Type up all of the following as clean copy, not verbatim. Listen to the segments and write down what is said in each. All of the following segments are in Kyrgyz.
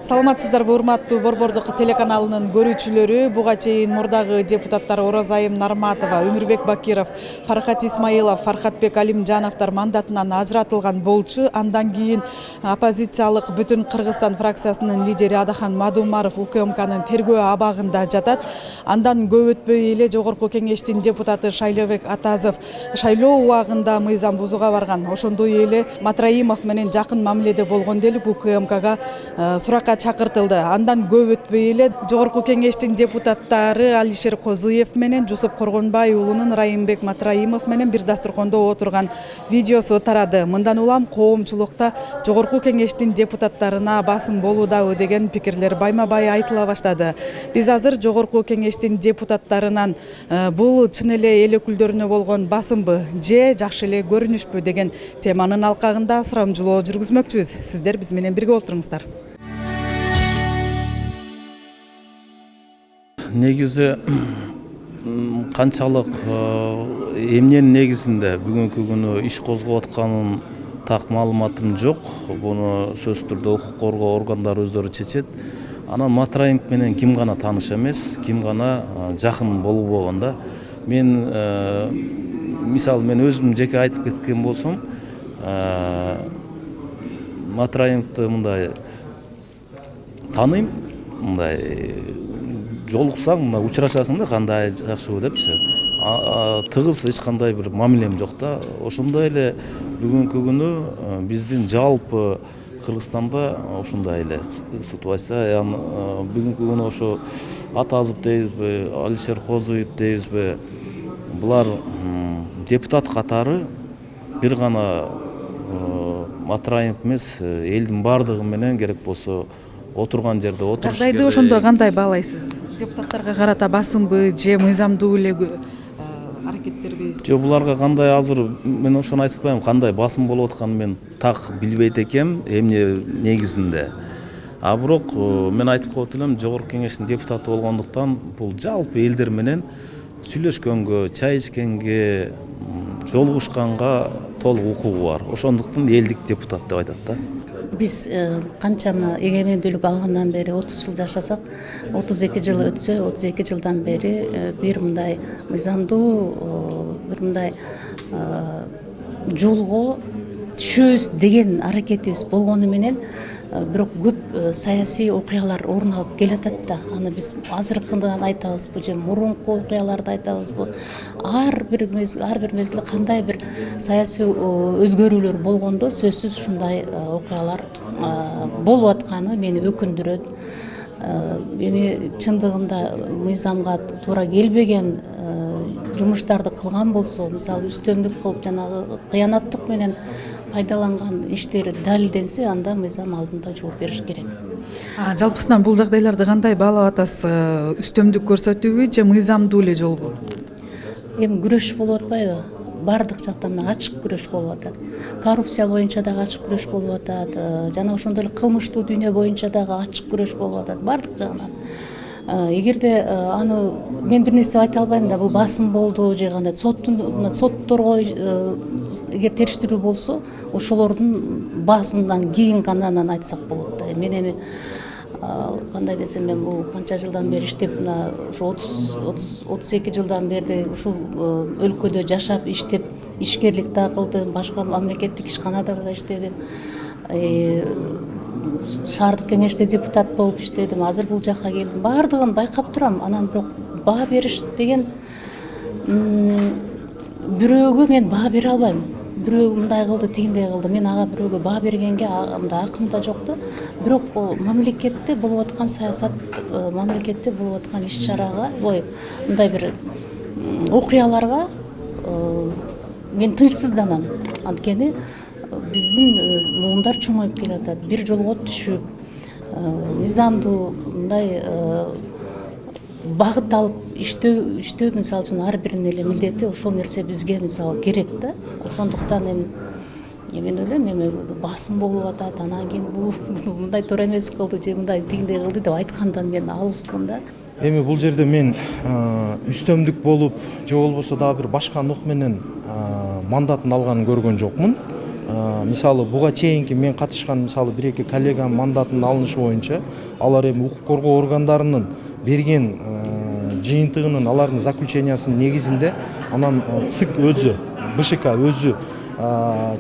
Саламатсыздарбы, урматтуу Борбордук телеканалынын көрүүчүлөрү. Буга чейин мурдагы депутаттар Оразайым Нарматова, Өмүрбек Бакиров, Фархат Исмаилов, Фархатбек Алимжановдор мандатынан ажыратылган болчу. Андан кийин оппозициялык Бүтүн Кыргызстан фракциясынын лидери Адахан Мадумаров УКМКнын тергөө абагында жатат. Андан көп өтпөй эле Жогорку Кеңештин депутаты Шайлообек Атазов шайлоо убагында мыйзам бузууга барган. Ошондой эле Матраимов менен жакын мамиледе болгон делип УКМКга суракка чакыртылды. Андан көп өтпөй эле Жогорку Кеңештин депутаттары Алишер Козуев менен Жусуп Коргонбай уулунун Райымбек Матраимов менен бир дастуркондо отурган видеосу тарады. Мындан улам коомчулукта Жогорку Кеңештин депутаттарына басым болуудабы деген пикирлер байма-бай айтыла баштады. Биз азыр Жогорку Кеңештин депутаттарынан бул чын эле эл өкүлдөрүнө болгон басымбы же жакшы эле көрүнүшпү деген теманын алкагында сурамжылоо жүргүзмөкчүбүз. Сиздер биз менен бирге олтуруңуздар. Негизи канчалык эмненин негизинде бүгүнкү күнү иш козгоп атканын так маалыматым жок. Буну сөзсүз түрдө укук коргоо органдары өздөрү чечет. Анан Матраимов менен ким гана тааныш эмес, ким гана жакын болбогон да. Мен мисалы мен өзүм жеке айтып кеткен болсом, Матраимовду мындай тааныйм, мындай жолуксаң, мына учурашасың да кандай жакшыбы депчи. Тыгыз эч кандай бир мамилем жок да. Ошондой эле бүгүнкү күнү биздин жалпы Кыргызстанда ушундай эле ситуация. Бүгүнкү күнү ошо Атазов дейбизби, Алишер Козуев дейбизби, булар депутат катары бир гана Матраимов эмес, элдин бардыгы менен керек болсо отурган жерде отуруш керек. Жагдайды ошондо кандай баалайсыз? Депутаттарга карата басымбы же мыйзамдуу эле аракеттерби? Жок, буларга кандай азыр мен ошону айтып атпайм, кандай басым болуп атканын мен так билбейт экенмин, эмне негизинде. А бирок мен айтып коет элем, Жогорку Кеңештин депутаты болгондуктан бул жалпы элдер менен сүйлөшкөнгө, чай ичкенге, жолугушканга толук укугу бар. Ошондуктан элдик депутат деп айтат да. Биз канчама эгемендүүлүк алгандан бери 30 жыл жашасак, 32 жыл өтсө, 32 жылдан бери бир мындай мыйзамдуу, бир мындай жолго түшөбүз деген аракетибиз болгону менен бирок көп саясий окуялар орун алып келатат да. Аны биз азыркыдан айтабызбы же мурунку окуяларды айтабызбы? Ар бир мезгилде кандай бир саясий өзгөрүүлөр болгондо сөзсүз ушундай окуялар болуп атканы мени өкүндүрөт. Эми чындыгында мыйзамга туура келбеген жумуштарды кылган болсо, мисалы үстөмдүк кылып жанагы кыянаттык менен пайдаланган иштери далилденсе, анда мыйзам алдында жооп бериш керек. Жалпысынан бул жагдайларды кандай баалап атасыз? Үстөмдүк көрсөтүүбү же мыйзамдуу эле жолбу? Эми күрөш болуп атпайбы? Бардык жакта мына ачык күрөш болуп атат. Коррупция боюнча дагы ачык күрөш болуп атат. Жана ошондой эле кылмыштуу дүйнө боюнча дагы ачык күрөш болуп атат. Бардык жагынан. Эгерде аны мен бир нерсе айта албайм да, бул басым болду же кандай. Сотторго эгер териштирүү болсо, ошолордун баасынан кийин гана анан айтсак болот да. Мен эми кандай десем, мен бул канча жылдан бери иштеп, мына ошо 32 жылдан бери ушул өлкөдө жашап, иштеп, ишкерлик да кылдым, башка мамлекеттик ишканада да иштедим. Шаардык кеңеште депутат болуп иштедим. Азыр бул жакка келдим. Бардыгын байкап турам. Анан бирок баа бериш деген бирөөгө мен баа бере албайм. Бирөө мындай кылды, тигиндей кылды. Мен ага бирөөгө баа бергенге мындай акым да жок да. Бирок мамлекетте болуп аткан саясат, мамлекетте болуп аткан иш-чарага, мындай бир окуяларга мен тынчсызданам. Анткени биздин муундар чоңоюп келатат. Бир жолго түшүп, мыйзамдуу мындай багыт алып иштөө мисалы үчүн ар биринин эле милдети, ошол нерсе бизге мисалы керек да. Ошондуктан мен ойлойм, эми басым болуп атат, анан кийин бул мындай туура эмес кылды же мындай тигиндей кылды деп айткандан мен алыспын да. Эми бул жерде мен үстөмдүк болуп же болбосо дагы бир башка нук менен мандатын алганын көргөн жокмун. мисалы буга чейинки мен катышкан мисалы бир эки коллегам мандатынын алынышы боюнча алар эми укук коргоо органдарынын берген жыйынтыгынын алардын заключениясынын негизинде анан ЦИК өзү БШК өзү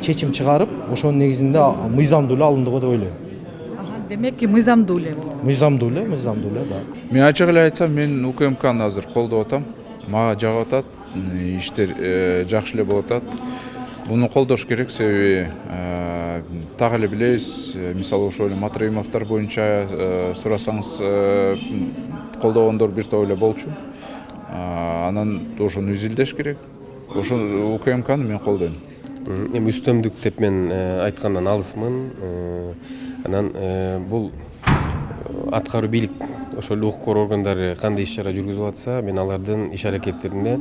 чечим чыгарып ошонун негизинде мыйзамдуу эле алынды деп ойлойм. Демек мыйзамдуу эле. Мыйзамдуу эле, да. Мен ачык эле айтсам, мен УКМКны азыр колдоп атам. Мага жагып атат, иштер жакшы эле болуп атат. Буну колдош керек, себеби так эле билебиз, мисалы ошол эле Матраимовдор боюнча сурасаңыз колдогондор бир топ эле болчу. Анан ошону изилдеш керек. Ошо УКМКны мен колдойм. Эми үстөмдүк деп мен айткандан алысмын. Анан бул аткаруу бийлик ошол укук коргоо органдары кандай иш чара жүргүзүп атса, мен алардын иш аракеттерине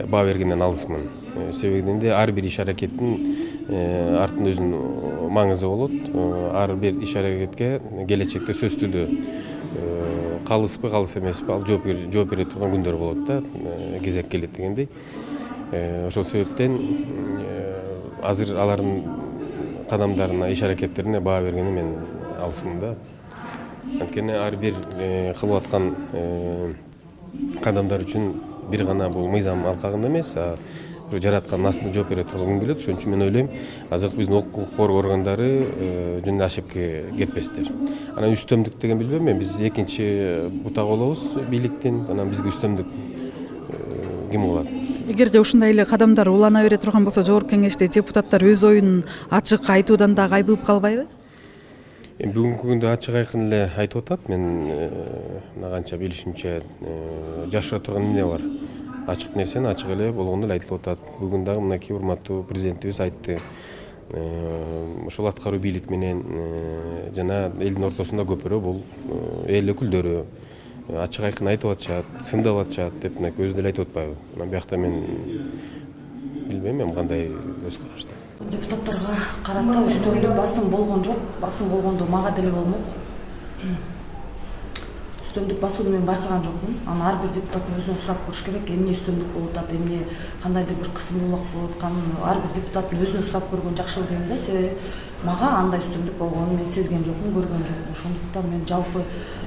баа бергенден алысмын. Себебинде ар бир иш аракеттин артында өзүнүн маңызы болот. Ар бир иш аракетке келечекте сөзсүз түрдө калыспы, калыс эмеспи, ал жооп бере турган күндөр болот да, кезек келет дегендей. Ошол себептен азыр алардын кадамдарына, иш аракеттерине баа бергенде мен алысмын да. Анткени ар бир кылып аткан кадамдар үчүн бир гана бул мыйзам алкагында эмес, жараткан астында жооп бере турган күн келет. Ошон үчүн мен ойлойм, азыр биздин укук коргоо органдары жөн эле ошепке кетпестер. Анан үстөмдүк деген билбейм мен, биз экинчи бутак болобуз бийликтин, анан бизге үстөмдүк ким болот? Эгерде ушундай эле кадамдар улана бере турган болсо, жогорку кеңеште депутаттар өз оюн ачык айтуудан да кайбыгып калбайбы? Бүгүнкү күндө ачык айкын эле айтып атат. Мен мына канча билишимче жашыра турган эмне бар? Ачык нерсени ачык эле болгондо эле айтылып атат. Бүгүн дагы мынакей урматтуу президентибиз айтты. Ошол аткаруу бийлик менен жана элдин ортосунда көпүрө бул эл өкүлдөрү ачык айкын айтып атышат, сындап атышат деп мынакей өзү деле айтып атпайбы? Анан биякта мен билбейм, эми кандай көз карашта. Депутаттарга карата үстөмдүк басым болгон жок. Басым болгондо мага деле болмок. Үстөмдүк басууну мен байкаган жокмун. Аны ар бир депутаттын өзүнөн сурап көрүш керек. Эмне үстөмдүк болуп атат, эмне кандайдыр бир кысымдуулук болуп атканын ар бир депутаттын өзүнөн сурап көргөн жакшы дейм да. Себеби мага андай үстөмдүк болгонун мен сезген жокмун, көргөн жокмун. Ошондуктан мен жалпы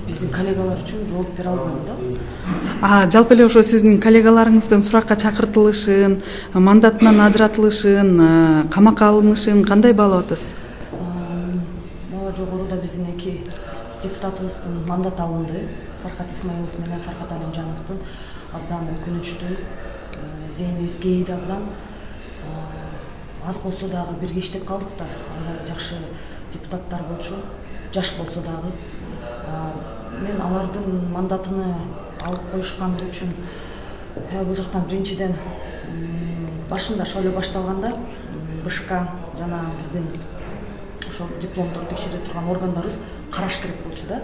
биздин коллегалар үчүн жооп бере албайм да. Жалпы эле ошо сиздин коллегаларыңыздын суракка чакыртылышын, мандатынан ажыратылышын, камакка алынышын кандай баалап атасыз? Мага жогоруда биздин эки депутатыбыздын мандаты алынды. Фархат Исмаилов менен Фархат Алимжановдун абдан өкүнүчтүү, зээнибиз кейиди абдан. Аз болсо дагы бирге иштеп калдык да, аябай жакшы депутаттар болчу, жаш болсо дагы. Мен алардын мандатыны алып коюшкан үчүн бул жактан биринчиден башында ошол эле башталганда БШК жана биздин ошол дипломдук текшере турган органдарыбыз караш керек болчу да.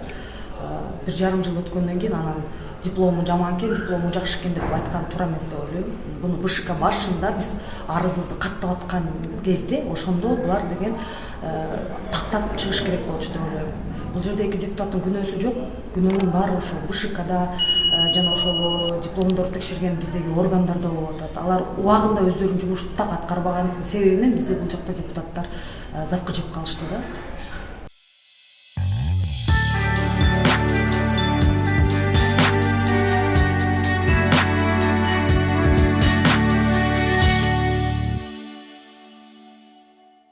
1,5 жыл өткөндөн кийин анан диплому жаман экен, диплому жакшы экен деп айткан туура эмес деп ойлойм. Буну БШК башында биз арызыбызды каттап аткан кезде ошондо булар деген тактап чыгыш керек болчу деп ойлойм. Бул жерде эки депутаттын күнөөсү жок. Күнөөнүн баары ошол БШКда жана ошол дипломдорду текшерген биздеги органдарда болуп атат. Алар убагында өздөрүнүн жумушту так аткарбаганын себебинен бизде бул жакта депутаттар запкы жеп калышты да.